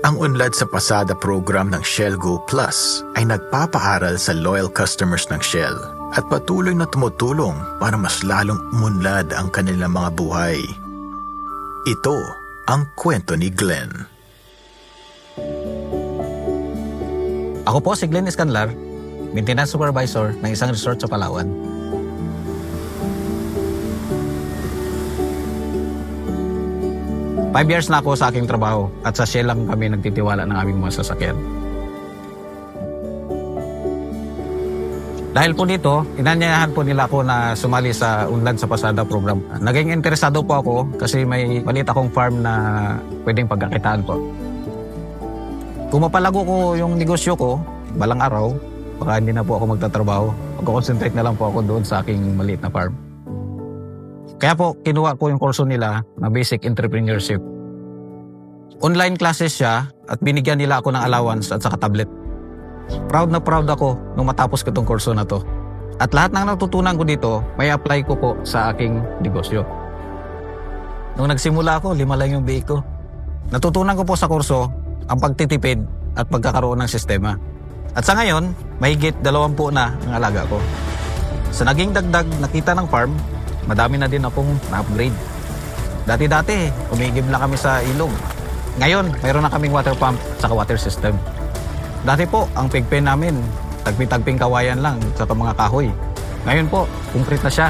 Ang Unlad sa Pasada program ng Shell Go Plus ay nagpapaaral sa loyal customers ng Shell at patuloy na tumutulong para mas lalong umunlad ang kanilang mga buhay. Ito ang kwento ni Glenn. Ako po si Glenn Escanlar, Maintenance Supervisor ng isang resort sa Palawan. Five years na ako sa aking trabaho at sa Shell lang kami nagtitiwala ng aming mga sasakyan. Dahil po dito, inanyayahan po nila ako na sumali sa Unlad sa Pasada program. Naging interesado po ako kasi may maliit akong farm na pwedeng pagkakitaan po. Kung mapalago ko yung negosyo ko, balang araw, baka hindi na po ako magtatrabaho. Mag-concentrate na lang po ako doon sa aking maliit na farm. Kaya po, kinuha ko yung kurso nila na Basic Entrepreneurship. Online classes siya at binigyan nila ako ng allowance at saka tablet. Proud na proud ako nung matapos ko itong kurso na to. At lahat ng natutunan ko dito, may apply ko po sa aking negosyo. Nung nagsimula ako, 5 lang yung biik ko. Natutunan ko po sa kurso ang pagtitipid at pagkakaroon ng sistema. At sa ngayon, mahigit 20 na ang alaga ko. Sa naging dagdag nakita ng farm, madami na din akong na-upgrade. Dati-dati, umigib lang kami sa ilog. Ngayon, mayroon na kaming water pump at water system. Dati po, ang pigpen namin, tagpi-tagping kawayan lang sa mga kahoy. Ngayon po, concrete na siya.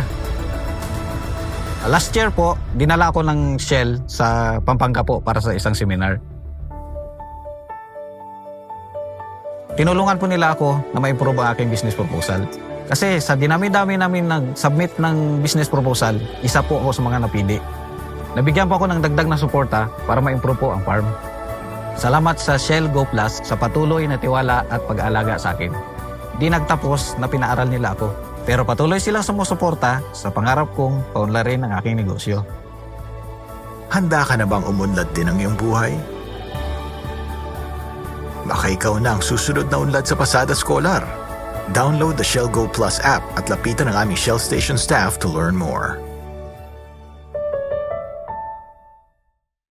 Last year po, dinala ako ng Shell sa Pampanga po para sa isang seminar. Tinulungan po nila ako na ma-improve ang aking business proposal. Kasi sa dinami-dami namin nag-submit ng business proposal, isa po ako sa mga napili. Nabigyan po ako ng dagdag na suporta para ma-improve po ang farm. Salamat sa Shell Go Plus sa patuloy na tiwala at pag-aalaga sa akin. Di nagtapos na pinaaral nila ako, pero patuloy silang sumusuporta sa pangarap kong paunlarin ang aking negosyo. Handa ka na bang umunlad din ang iyong buhay? Baka ikaw na ang susunod na unlad sa Pasada Scholar. Download the Shell Go Plus app at lapitan ang aming Shell Station staff to learn more.